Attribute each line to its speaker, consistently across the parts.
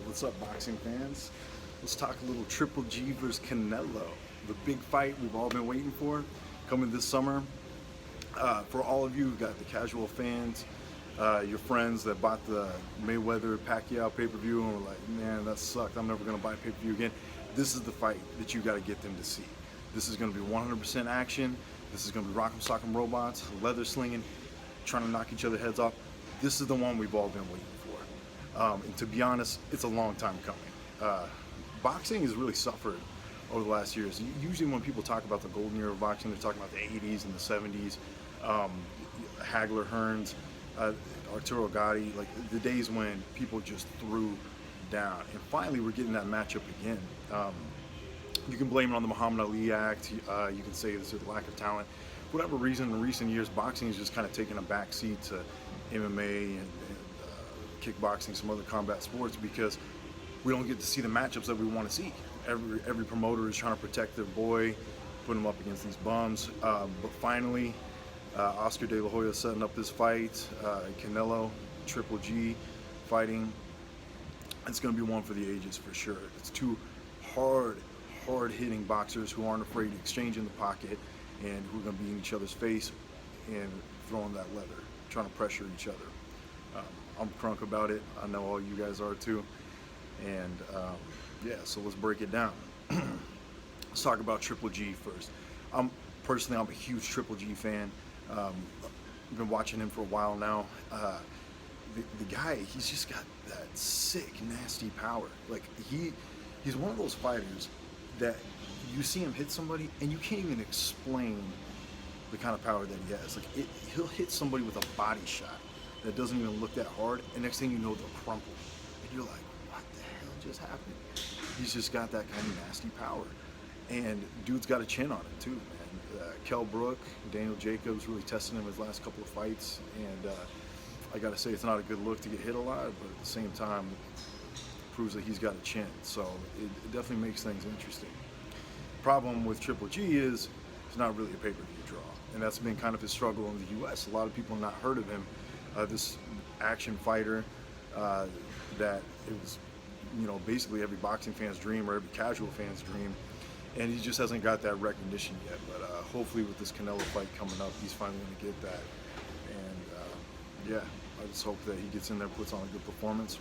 Speaker 1: What's up, boxing fans? Let's talk a little Triple G versus Canelo. The big fight we've all been waiting for, coming this summer. For all of you who got the casual fans, your friends that bought the Mayweather Pacquiao pay-per-view and were like, man, that sucked, I'm never going to buy pay-per-view again. This is the fight that you got to get them to see. This is going to be 100% action. This is going to be rock'em sock'em robots, leather slinging, trying to knock each other's heads off. This is the one we've all been waiting for. And to be honest, it's a long time coming. Boxing has really suffered over the last years. Usually when people talk about the golden era of boxing, they're talking about the 80s and the 70s, Hagler, Hearns, Arturo Gatti, like the days when people just threw down. And finally, we're getting that matchup again. You can blame it on the Muhammad Ali Act. You can say it's a lack of talent. For whatever reason, in recent years, boxing has just kind of taken a backseat to MMA and kickboxing, some other combat sports, because we don't get to see the matchups that we want to see. Every promoter is trying to protect their boy, put him up against these bums. But finally, Oscar De La Hoya setting up this fight. Canelo, Triple G fighting. It's going to be one for the ages for sure. It's two hard-hitting boxers who aren't afraid to exchange in the pocket and who are going to be in each other's face and throwing that leather, trying to pressure each other. I'm crunk about it. I know all you guys are too. And yeah, so let's break it down. Let's talk about Triple G first. I'm a huge Triple G fan. I've been watching him for a while now. The guy, he's just got that sick, nasty power. Like he's one of those fighters that you see him hit somebody and you can't even explain the kind of power that he has. Like he'll hit somebody with a body shot that doesn't even look that hard, and next thing you know, they'll crumple. And you're like, what the hell just happened? He's just got that kind of nasty power. And dude's got a chin on him too, man. Kell Brook, Daniel Jacobs really testing him his last couple of fights, and I gotta say, it's not a good look to get hit a lot, but at the same time, proves that he's got a chin. So it definitely makes things interesting. Problem with Triple G is he's not really a pay-per-view draw, and that's been kind of his struggle in the U.S. A lot of people have not heard of him. This action fighter that it was, basically every boxing fan's dream or every casual fan's dream, and he just hasn't got that recognition yet. But hopefully with this Canelo fight coming up, he's finally going to get that. And yeah, I just hope that he gets in there, puts on a good performance.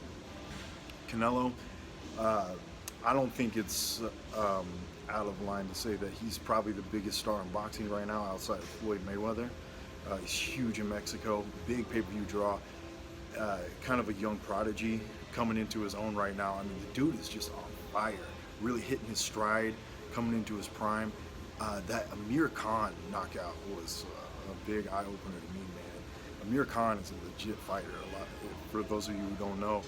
Speaker 1: Canelo, I don't think it's out of line to say that he's probably the biggest star in boxing right now outside of Floyd Mayweather. He's huge in Mexico, big pay-per-view draw, kind of a young prodigy coming into his own right now. I mean, the dude is just on fire, really hitting his stride, coming into his prime. That Amir Khan knockout was a big eye-opener to me, man. Amir Khan is a legit fighter. For those of you who don't know,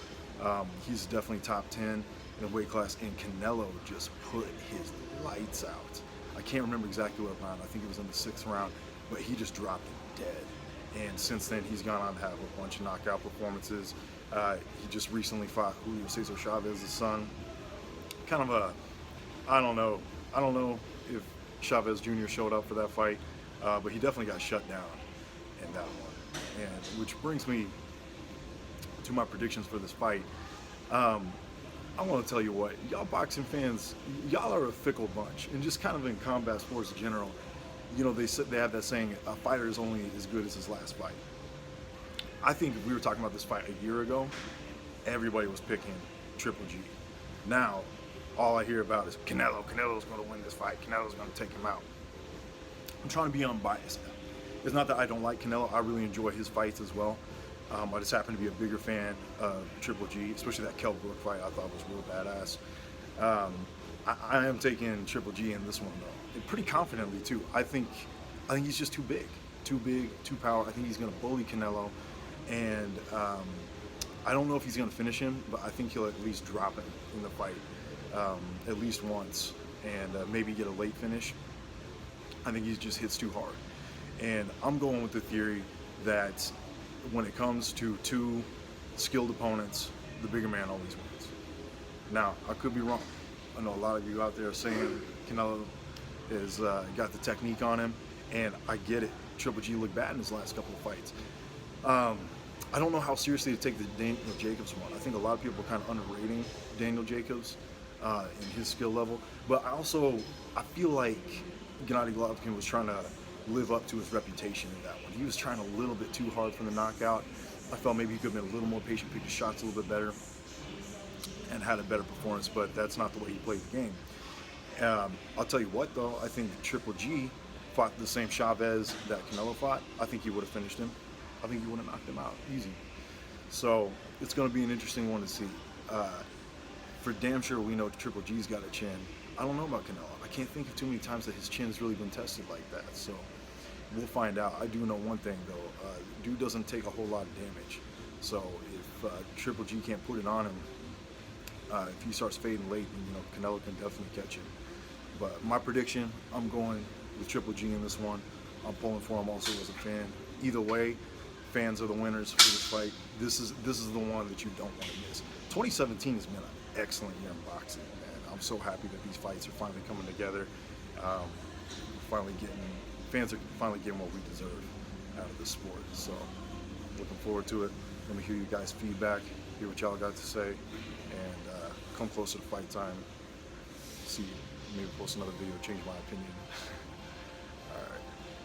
Speaker 1: he's definitely top 10 in the weight class, and Canelo just put his lights out. I can't remember exactly what round. I think it was in the 6th round, but he just dropped him dead. And since then, he's gone on to have a bunch of knockout performances. He just recently fought Julio Cesar Chavez's son. Kind of a, I don't know if Chavez Jr. showed up for that fight, but he definitely got shut down in that one. And which brings me to my predictions for this fight. I want to tell you what, y'all boxing fans, y'all are a fickle bunch, and just kind of in combat sports in general. They have that saying, a fighter is only as good as his last fight. I think if we were talking about this fight a year ago, everybody was picking Triple G. Now, all I hear about is Canelo's going to win this fight. Canelo's going to take him out. I'm trying to be unbiased now. It's not that I don't like Canelo. I really enjoy his fights as well. I just happen to be a bigger fan of Triple G, especially that Kell Brook fight I thought was real badass. I am taking Triple G in this one though, and pretty confidently too. I think he's just too big, too powerful. I think he's going to bully Canelo, and I don't know if he's going to finish him, but I think he'll at least drop him in the fight at least once, and maybe get a late finish. I think he just hits too hard, and I'm going with the theory that when it comes to two skilled opponents, the bigger man always wins. Now, I could be wrong. I know a lot of you out there saying Canelo has got the technique on him, and I get it. Triple G looked bad in his last couple of fights. I don't know how seriously to take the Daniel Jacobs one. I think a lot of people are kind of underrating Daniel Jacobs in his skill level. But I feel like Gennady Golovkin was trying to live up to his reputation in that one. He was trying a little bit too hard for the knockout. I felt maybe he could have been a little more patient, picked his shots a little bit better, and had a better performance. But that's not the way he played the game. I'll tell you what, though, I think Triple G fought the same Chavez that Canelo fought. I think he would have finished him. I think he would have knocked him out easy. So it's going to be an interesting one to see. For damn sure, we know Triple G's got a chin. I don't know about Canelo. I can't think of too many times that his chin's really been tested like that. So we'll find out. I do know one thing, though. Dude doesn't take a whole lot of damage. So if Triple G can't put it on him, if he starts fading late, then, Canelo can definitely catch him. But my prediction, I'm going with Triple G in this one. I'm pulling for him also as a fan. Either way, fans are the winners for this fight. This is the one that you don't want to miss. 2017 has been an excellent year in boxing, man. I'm so happy that these fights are finally coming together. Fans are finally getting what we deserve out of the sport. So looking forward to it. Let me hear you guys' feedback, hear what y'all got to say, and come closer to fight time. See, maybe post another video, change my opinion.